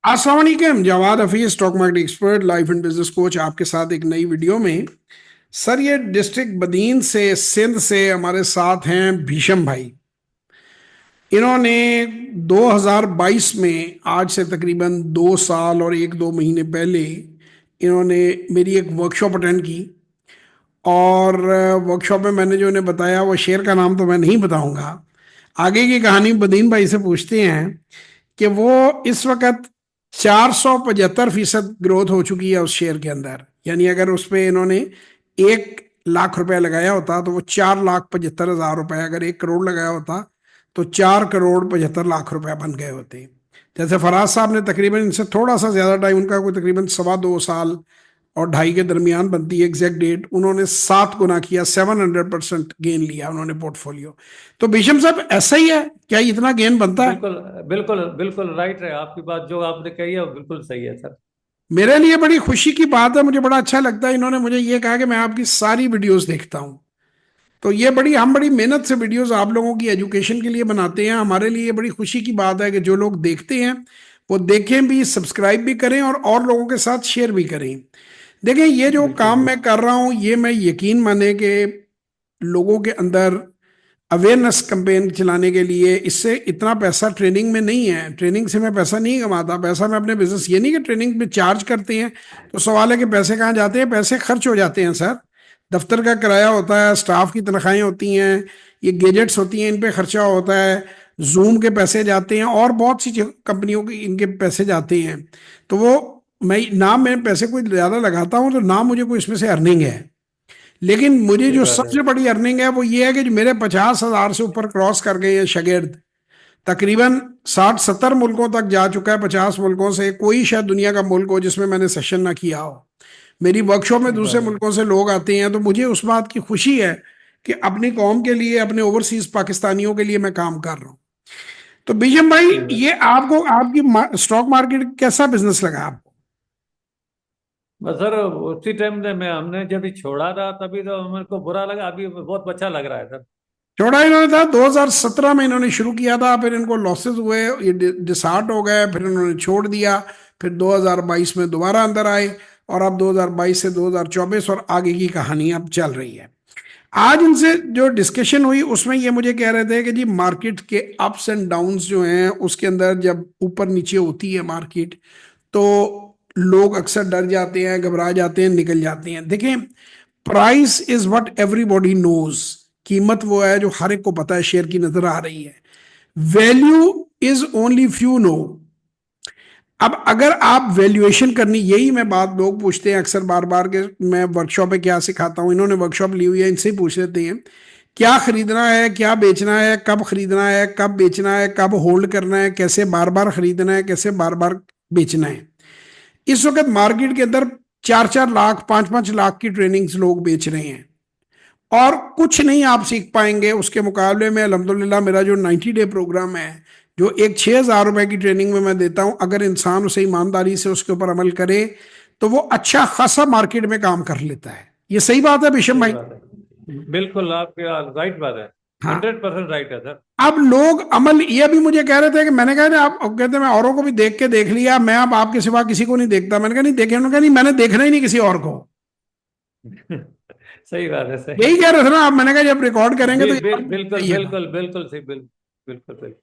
अस्सलाम वालेकुम, Jawad Hafeez, stock market expert, life and business coach, आपके साथ एक नई वीडियो में। सर, ये डिस्ट्रिक्ट बदीन से, सिंध से हमारे साथ हैं भीषम भाई। इन्होंने 2022 में, आज से तकरीबन 2 साल और 1-2 महीने पहले, इन्होंने मेरी एक वर्कशॉप अटेंड की। और वर्कशॉप में मैंने जो इन्हें बताया, वो शेर का नाम तो मैं नहीं बताऊंगा, आगे की कहानी बदीन भाई से पूछते हैं कि वो इस वक्त 475% ग्रोथ हो चुकी है उस शेयर के अंदर। यानी अगर उस पे इन्होंने 1 लाख रुपया लगाया होता तो वो 4,75,000 रुपए, अगर 1 करोड़ लगाया होता तो 4,75,00,000 रुपया बन गए होते। जैसे फराज साहब ने तकरीबन इनसे थोड़ा सा ज्यादा टाइम, उनका कोई तकरीबन 2.25 साल और 2.5 के दरमियान बनती है एग्जैक्ट डेट, उन्होंने 7 गुना किया, 700% गेन लिया उन्होंने पोर्टफोलियो। तो भीषम साहब, ऐसा ही है क्या, इतना गेन बनता है? बिल्कुल बिल्कुल बिल्कुल राइट है आपकी बात। जो आपने कही है वो बिल्कुल सही है सर। मेरे लिए बड़ी खुशी की बात है, मुझे बड़ा अच्छा लगता है। इन्होंने मुझे ये कहा कि मैं आपकी सारी वीडियोस देखता हूं। तो ये हम बड़ी मेहनत से वीडियोस आप लोगों की एजुकेशन के लिए बनाते हैं। हमारे लिए बड़ी खुशी की बात है कि जो लोग देखते हैं वो देखें भी, सब्सक्राइब भी करें और लोगों के साथ शेयर भी करें। देखें, ये जो बिल्कुल काम मैं बिल्कुल कर रहा हूं, ये मैं यकीन माने कि लोगों के अंदर अवेयरनेस कैंपेन चलाने के लिए, इससे इतना पैसा ट्रेनिंग में नहीं है। ट्रेनिंग से मैं पैसा नहीं कमाता, पैसा मैं अपने बिजनेस, ये नहीं कि ट्रेनिंग में चार्ज करते हैं तो सवाल है कि पैसे कहाँ जाते हैं। पैसे खर्च हो जाते हैं सर। दफ्तर का किराया होता है, स्टाफ की तनख्वाहें होती हैं, ये गैजेट्स होती हैं, इन पे खर्चा होता है, जूम के पैसे जाते हैं, और बहुत सी कंपनियों के इनके पैसे जाते हैं। तो वो, मैं पैसे कोई ज़्यादा लगाता हूँ तो ना मुझे कोई इसमें से अर्निंग है। लेकिन मुझे सही जो बात है। सबसे बड़ी अर्निंग है वो ये है कि जो मेरे 50,000 से ऊपर क्रॉस कर गए हैं शागिर्द, तकरीबन 60-70 मुल्कों तक जा चुका है। 50 मुल्कों से कोई शायद दुनिया का मुल्क हो जिसमें मैंने सेशन ना किया हो। मेरी वर्कशॉप में सही दूसरे बात है। मुल्कों से लोग आते हैं, तो मुझे उस बात की खुशी है कि अपनी कौम के लिए, अपने ओवरसीज पाकिस्तानियों के लिए मैं काम कर रहा हूँ। तो बीजम भाई, सही बात। ये आपको आपकी स्टॉक मार्केट कैसा बिजनेस लगा आपको? बस सर, उसी टाइम ने मैं हमने जब भी छोड़ा था तभी तो मेरे को बुरा लगा। अभी बहुत अच्छा लग रहा है सर। छोड़ा इन्होंने था 2017 में, इन्होंने शुरू किया था, फिर इनको लॉसेस हुए, ये डिसहार्ट हो गए, फिर इन्होंने छोड़ दिया। फिर 2022 में दोबारा अंदर आए, और अब 2022 से 2024 और आगे की कहानी अब चल रही है। आज इनसे जो डिस्कशन हुई उसमें ये मुझे कह रहे थे कि जी, मार्केट के अप्स एंड डाउन्स जो हैं उसके अंदर, जब ऊपर नीचे होती है मार्केट, तो लोग अक्सर डर जाते हैं, घबरा जाते हैं, निकल जाते हैं। देखें, price is what everybody knows. कीमत वो है जो हर एक को पता है, शेयर की नजर आ रही है। Value is only few know. अब अगर आप वैल्यूएशन करनी, यही मैं बात लोग पूछते हैं अक्सर बार बार के, मैं वर्कशॉप में क्या सिखाता हूं, इन्होंने वर्कशॉप ली हुई है, इनसे ही पूछ लेते हैं क्या खरीदना है, क्या बेचना है, कब खरीदना है, कब बेचना है, कब होल्ड करना है, कैसे बार बार खरीदना है, कैसे बार बार बेचना है। इस वक्त मार्केट के अंदर 4-4 लाख, 5-5 लाख की ट्रेनिंग्स लोग बेच रहे हैं, और कुछ नहीं आप सीख पाएंगे उसके मुकाबले में। अल्हम्दुलिल्लाह, मेरा जो 90 डे प्रोग्राम है, जो एक 6,000 रुपए की ट्रेनिंग में मैं देता हूं, अगर इंसान उसे ईमानदारी से उसके ऊपर अमल करे तो वो अच्छा खासा मार्केट में काम कर लेता है। ये सही बात है विशम सही भाई? बात है। बिल्कुल आपकी राइट बात है। हाँ। 100% राइट है सर। अब लोग अमल, ये भी मुझे कह रहे थे कि मैंने कहा, आप कहते मैं औरों को भी देख के देख लिया, मैं अब आपके सिवा किसी को नहीं देखता। मैंने कहा नहीं देखे, उन्होंने कहा नहीं, मैंने देखना ही नहीं किसी और को। सही बात है। सही। यही कह रहे थे ना आप? मैंने कहा जब रिकॉर्ड करेंगे तो ये बात बिल्कुल कहिएगा। बिल्कुल बिल्कुल सही। बिल्कुल बिल्कुल।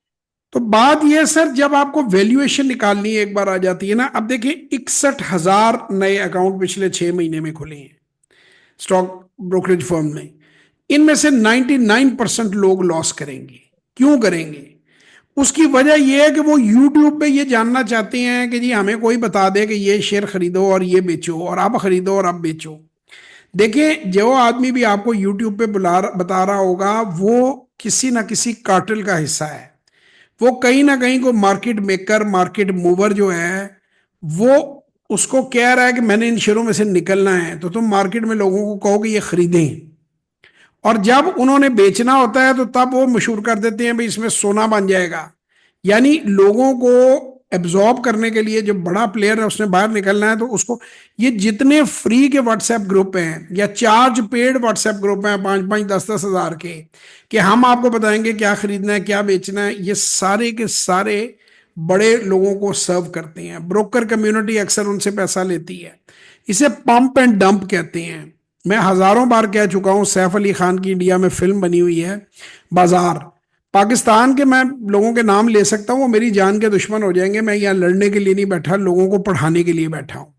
तो बात यह सर, जब आपको वैल्यूएशन निकालनी एक बार आ जाती है ना, अब देखिए 61,000 नए अकाउंट पिछले 6 महीने में खुले हैं स्टॉक ब्रोकरेज फर्म में। इनमें से 99% लोग लॉस करेंगे। क्यों करेंगे? उसकी वजह यह है कि वो यूट्यूब पे ये जानना चाहते हैं कि जी हमें कोई बता दे कि ये शेयर खरीदो और ये बेचो, और अब खरीदो और अब बेचो। देखिए, जो आदमी भी आपको यूट्यूब पे बता रहा होगा, वो किसी ना किसी कार्टेल का हिस्सा है। वो कहीं ना कहीं को मार्केट मेकर, मार्केट मूवर जो है, वो उसको कह रहा है कि मैंने इन शेयरों में से निकलना है, तो तुम मार्केट में लोगों को कहो कि ये खरीदें। और जब उन्होंने बेचना होता है तो तब वो मशहूर कर देते हैं भाई इसमें सोना बन जाएगा। यानी लोगों को एब्जॉर्ब करने के लिए जो बड़ा प्लेयर है उसने बाहर निकलना है, तो उसको, ये जितने फ्री के व्हाट्सएप ग्रुप हैं या चार्ज पेड व्हाट्सएप ग्रुप हैं, 5-5, 10-10 हज़ार के, कि हम आपको बताएंगे क्या खरीदना है, क्या बेचना है, ये सारे के सारे बड़े लोगों को सर्व करते हैं। ब्रोकर कम्युनिटी अक्सर उनसे पैसा लेती है। इसे पंप एंड डंप कहते हैं। मैं हजारों बार कह चुका हूं, सैफ अली खान की इंडिया में फिल्म बनी हुई है बाजार। पाकिस्तान के मैं लोगों के नाम ले सकता हूं, वो मेरी जान के दुश्मन हो जाएंगे। मैं यहाँ लड़ने के लिए नहीं बैठा, लोगों को पढ़ाने के लिए बैठा हूं।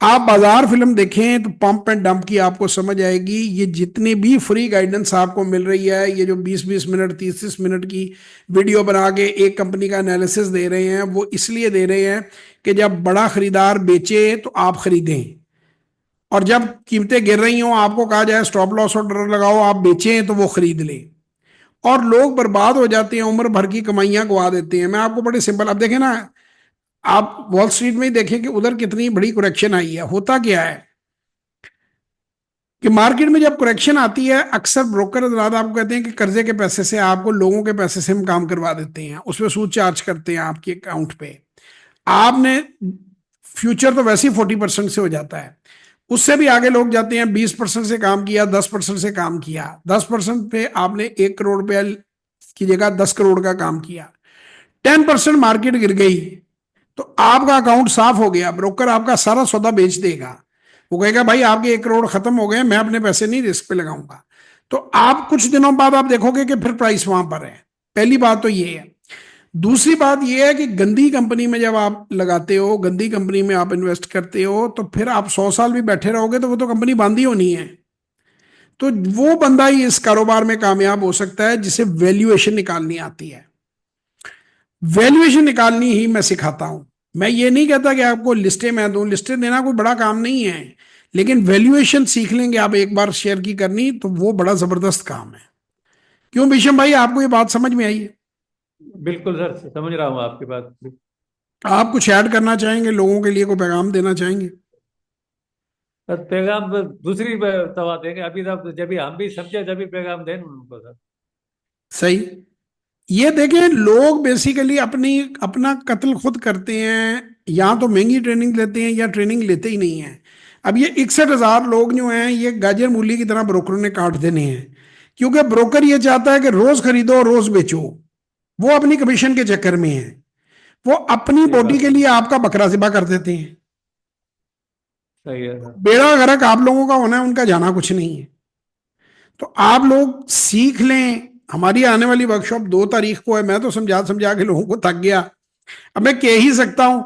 आप बाजार फिल्म देखें तो पंप एंड डंप की आपको समझ आएगी। ये जितनी भी फ्री गाइडेंस आपको मिल रही है, ये जो 20-20 मिनट 30-30 मिनट की वीडियो बना के एक कंपनी का एनालिसिस दे रहे हैं, वो इसलिए दे रहे हैं कि जब बड़ा खरीदार बेचे तो आप खरीदें, और जब कीमतें गिर रही हों आपको कहा जाए स्टॉप लॉस ऑर्डर लगाओ, आप बेचें तो वो खरीद लें। और लोग बर्बाद हो जाते हैं, उम्र भर की कमाइयां गवा देते हैं। मैं आपको बड़े सिंपल, अब देखें ना, आप वॉल स्ट्रीट में ही देखें कि उधर कितनी बड़ी करेक्शन आई है। होता क्या है कि मार्केट में जब करेक्शन आती है, अक्सर ब्रोकर हजरात आपको कहते हैं कि कर्जे के पैसे से, आपको लोगों के पैसे से हम काम करवा देते हैं, उसमें सूद चार्ज करते हैं आपके अकाउंट पे। आपने फ्यूचर तो वैसे ही 40% से हो जाता है, उससे भी आगे लोग जाते हैं। 20% से काम किया, 10% से काम किया, 10% पे आपने 1 करोड़ रुपया की जगह 10 करोड़ का काम किया, 10% मार्केट गिर गई तो आपका अकाउंट साफ हो गया। ब्रोकर आपका सारा सौदा बेच देगा। वो कहेगा भाई आपके 1 करोड़ खत्म हो गए, मैं अपने पैसे नहीं रिस्क पे लगाऊंगा। तो आप कुछ दिनों बाद आप देखोगे कि फिर प्राइस वहां पर है। पहली बात तो ये है। दूसरी बात यह है कि गंदी कंपनी में जब आप लगाते हो, गंदी कंपनी में आप इन्वेस्ट करते हो, तो फिर आप 100 साल भी बैठे रहोगे तो वो तो कंपनी बंद ही होनी है। तो वो बंदा ही इस कारोबार में कामयाब हो सकता है जिसे वैल्यूएशन निकालनी आती है। वैल्यूएशन निकालनी ही मैं सिखाता हूं। मैं ये नहीं कहता कि आपको लिस्टें मैं दूं, लिस्टें देना कोई बड़ा काम नहीं है, लेकिन वैल्यूएशन सीख लेंगे आप एक बार शेयर की करनी, तो वो बड़ा जबरदस्त काम है। क्यों भीषम भाई, आपको ये बात समझ में आई है? बिल्कुल सर, समझ रहा हूँ आपकी बात। आप कुछ ऐड करना चाहेंगे, लोगों के लिए कोई पैगाम देना चाहेंगे? सर पैगाम तो दूसरी दवा देंगे, अभी तक जब भी हम भी समझे जब भी पैगाम दें उनको सर। सही। ये देखें, लोग बेसिकली अपनी अपना कत्ल खुद करते हैं, या तो महंगी ट्रेनिंग लेते हैं या ट्रेनिंग लेते ही नहीं है। अब ये 61,000 लोग जो हैं, ये गाजर मूली की तरह ब्रोकरों ने काट देने हैं, क्योंकि ब्रोकर ये चाहता है कि रोज खरीदो और रोज बेचो। वो अपनी कमीशन के चक्कर में है। वो अपनी ये बॉडी बात के तो लिए आपका बकरा ज़िबा कर देते हैं। सही है सर। बेड़ा गर्क आप लोगों का होना है, उनका जाना कुछ नहीं है। तो आप लोग सीख लें। हमारी आने वाली वर्कशॉप 2 तारीख को है। मैं तो समझा समझा के लोगों को थक गया। अब मैं कह ही सकता हूं,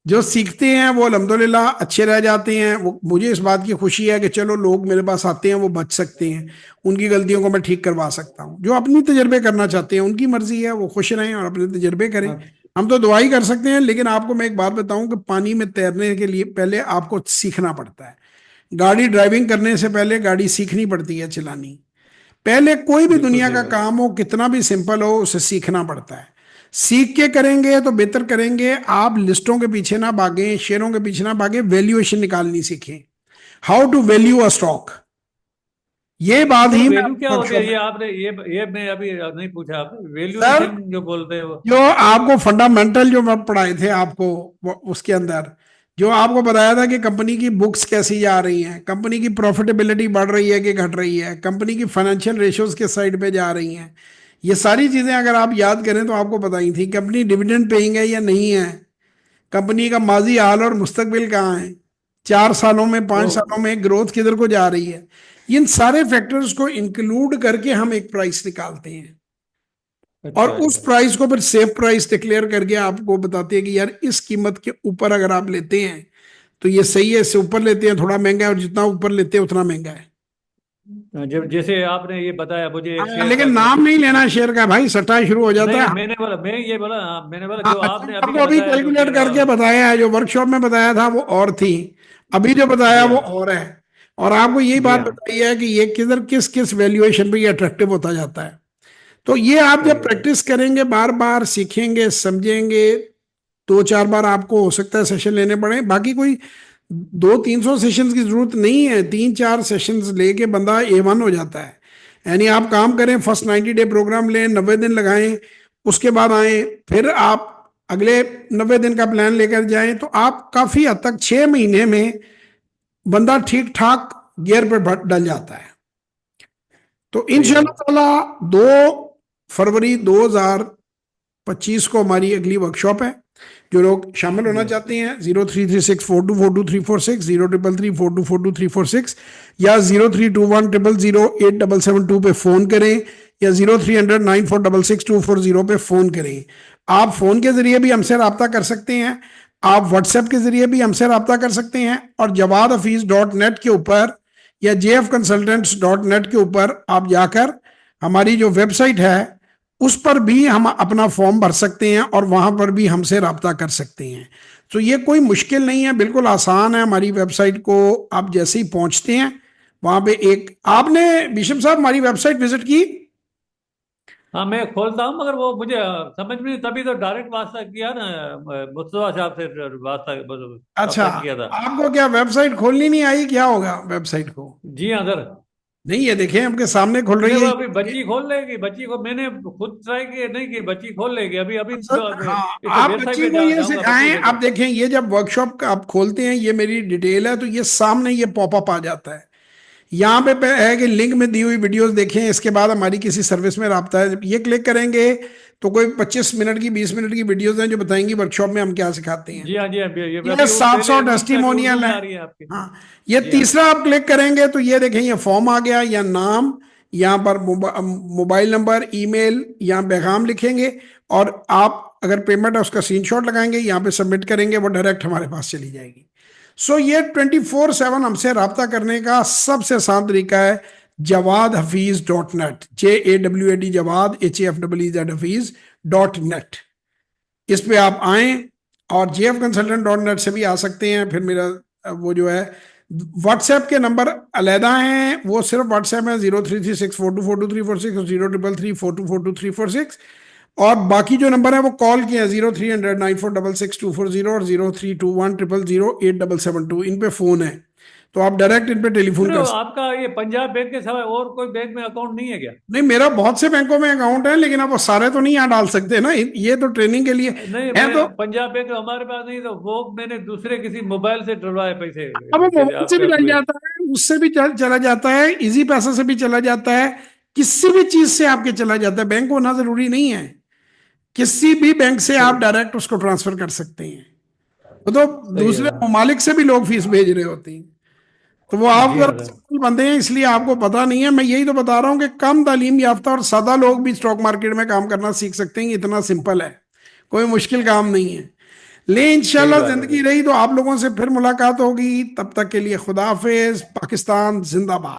जो सीखते हैं वो अल्हम्दुलिल्लाह अच्छे रह जाते हैं। वो मुझे इस बात की खुशी है कि चलो लोग मेरे पास आते हैं, वो बच सकते हैं, उनकी गलतियों को मैं ठीक करवा सकता हूं। जो अपनी तजर्बे करना चाहते हैं उनकी मर्जी है, वो खुश रहें और अपने तजर्बे करें। हाँ। हम तो दुआ ही कर सकते हैं। लेकिन आपको मैं एक बात बताऊं कि पानी में तैरने के लिए पहले आपको सीखना पड़ता है। गाड़ी ड्राइविंग करने से पहले गाड़ी सीखनी पड़ती है चलानी। पहले कोई भी बिल्कुल दुनिया सही का बात। काम हो, कितना भी सिंपल हो, उसे सीखना पड़ता है। सीख के करेंगे तो बेहतर करेंगे। आप लिस्टों के पीछे ना भागें, शेयरों के पीछे ना भागें, वैल्यूएशन निकालनी सीखें। How to value a stock, ये बात सर ही मैं वैल्यू क्या होती है, वर्कशॉप ये में। आपने ये मैं अभी नहीं पूछा आपने, सर, वैल्यूएशन जो बोलते हैं वो। जो आपको फंडामेंटल जो मैं पढ़ाए थे आपको, उसके अंदर जो आपको बताया था कि कंपनी की बुक्स कैसी जा रही हैं, कंपनी की प्रॉफिटेबिलिटी बढ़ रही है कि घट रही है, कंपनी की फाइनेंशियल रेशियोज के साइड पे जा रही हैं, ये सारी चीजें अगर आप याद करें तो आपको बताई थी। कंपनी डिविडेंड पेइंग है या नहीं है, कंपनी का माजी हाल और मुस्तकबिल कहाँ है, 4 सालों में वो 5 सालों में ग्रोथ किधर को जा रही है। इन सारे फैक्टर्स को इंक्लूड करके हम एक प्राइस निकालते हैं, और अच्छा उस अच्छा। प्राइस को फिर सेफ प्राइस डिक्लेयर करके आपको बताते हैं कि यार इस कीमत के ऊपर अगर आप लेते हैं तो ये सही है, इससे ऊपर लेते हैं थोड़ा महंगा है, और जितना ऊपर लेते हैं उतना महंगा है। जब जैसे आपने ये बताया मुझे एक शेयर का लेकिन जो। नाम नहीं लेना शेयर का भाई, सट्टा शुरू हो नहीं जाता नहीं, है। मैंने बोला, मैं ये बोला, हाँ, मैंने बोला हाँ, जो आपने अभी आपको का अभी बताया जो कैलकुलेट शेयर। करके बताया है, जो वर्कशॉप में बताया था वो और थी, अभी जो बताया जी वो हाँ। और है। और आपको यही जी बात हाँ। बताई है कि ये किधर किस किस वैल्यूएशन पे ये अट्रैक्टिव होता जाता है। तो ये आप सही जब है। प्रैक्टिस करेंगे, बार बार सीखेंगे, समझेंगे, 2-4 बार आपको हो सकता है सेशन लेने पड़े। बाकी कोई 200-300 सेशंस की जरूरत नहीं है, 3-4 सेशंस लेके बंदा A1 हो जाता है। यानी आप काम करें, फर्स्ट 90 डे प्रोग्राम लें, 90 दिन लगाएं, उसके बाद आए, फिर आप अगले 90 दिन का प्लान लेकर जाएं, तो आप काफी हद तक 6 महीने में बंदा ठीक ठाक गियर पे डल जाता है। तो सही है। इंशाल्लाह ताला 2 फरवरी 2025 25 को हमारी अगली वर्कशॉप है। जो लोग शामिल होना चाहते हैं 0336424234 0333424234 या 0321000877 पे फ़ोन करें या 030094666240 पे फ़ोन करें। आप फ़ोन के ज़रिए भी हमसे रब्ता कर सकते हैं, आप व्हाट्सएप के ज़रिए भी हमसे रब्ता कर सकते हैं, और jawad-hafiz.net के ऊपर या jfconsultants.net के ऊपर आप जाकर हमारी जो वेबसाइट है उस पर भी हम अपना फॉर्म भर सकते हैं और वहां पर भी हमसे रब्ता कर सकते हैं। तो ये कोई मुश्किल नहीं है, बिल्कुल आसान है। हमारी वेबसाइट को आप जैसे ही पहुंचते हैं वहां पे एक, आपने बिशप साहब हमारी वेबसाइट विजिट की? हाँ, मैं खोलता हूँ, मगर वो मुझे समझ में नहीं, तभी तो डायरेक्ट वास्ता किया ना, मुस्तफा साहब से वास्ता अच्छा, रब्ता किया था। आपको क्या वेबसाइट खोलनी नहीं आई, क्या होगा वेबसाइट को? जी हाँ सर। नहीं, ये देखें आपके सामने खुल नहीं, रही वो है अभी बच्ची खोल लेगी, बच्ची को मैंने खुद ट्राई किया नहीं की, बच्ची खोल लेगी अभी अभी सर हाँ, इस आप वेबसाइट बच्ची पे को ये जाऊंगा, बच्ची सिखाएं। आप देखो। देखें, ये जब वर्कशॉप का आप खोलते हैं, ये मेरी डिटेल है, तो ये सामने ये पॉपअप आ जाता है। यहाँ पे है कि लिंक में दी हुई वीडियोस देखें, इसके बाद हमारी किसी सर्विस में रब्ता है। जब ये क्लिक करेंगे तो कोई 25 मिनट की 20 मिनट की वीडियोस हैं जो बताएंगी वर्कशॉप में हम क्या सिखाते हैं। जी हाँ, जी हाँ, ये ये अभी वो 700 पहले इंग्लिश में, अभी उर्दू टेस्टिमोनियल में है। आ रही है आपकी। हाँ, ये जी हाँ। तीसरा आप क्लिक करेंगे तो ये देखें, ये फॉर्म आ गया, या नाम, यहाँ पर मोबाइल नंबर, ईमेल, यहाँ पैगाम लिखेंगे, और आप अगर पेमेंट है उसका स्क्रीनशॉट लगाएंगे, यहाँ पे सबमिट करेंगे, वो डायरेक्ट हमारे पास चली जाएगी। सो ये 24/7 हमसे रब्ता करने का सबसे आसान तरीका है jawad-hafiz.net, JAWAD, जवाद HAFEZ, इस पे आप आए, और jfconsultant.net से भी आ सकते हैं। फिर मेरा वो जो है व्हाट्सएप के नंबर अलहदा हैं, वो सिर्फ व्हाट्सएप है 0336424234 और 0333424234, और बाकी जो नंबर है वो कॉल किए हैं 030094666240 और 0321000877 इन पे फ़ोन है, तो आप डायरेक्ट इन पे टेलीफोन फिर कर सकते आपका ये पंजाब बैंक के सिवाय और कोई बैंक में अकाउंट नहीं है क्या? हैं। नहीं, मेरा बहुत से बैंकों में अकाउंट है, लेकिन आप वो सारे तो नहीं यहाँ डाल सकते ना, ये तो ट्रेनिंग के लिए नहीं, है। मैं तो पंजाब बैंक हमारे पास नहीं, तो वो मैंने दूसरे किसी मोबाइल से डलवाए पैसे, अब वो जैसे मोबाइल से भी आपका डल जाता है, उससे भी चला जाता है, इजी पैसा से भी चला जाता है, किसी भी चीज से आपके चला जाता है। बैंक होना जरूरी नहीं है, किसी भी बैंक से आप सही, डायरेक्ट उसको ट्रांसफर कर सकते हैं। वो तो सही है। दूसरे ममालिक से भी लोग फीस भेज रहे होते हैं। तो वो आप जी हाँ जरा सर। सिंपल बंदे हैं, इसलिए आपको पता नहीं है। मैं यही तो बता रहा हूँ कि कम तालीम याफ्ता और सादा लोग भी स्टॉक मार्केट में काम करना सीख सकते हैं, इतना सिंपल है, कोई मुश्किल काम नहीं है। ले सही इंशाल्लाह बात है जिंदगी सर। रही तो आप लोगों से फिर मुलाकात होगी, तब तक के लिए खुदा हाफिज, पाकिस्तान जिंदाबाद।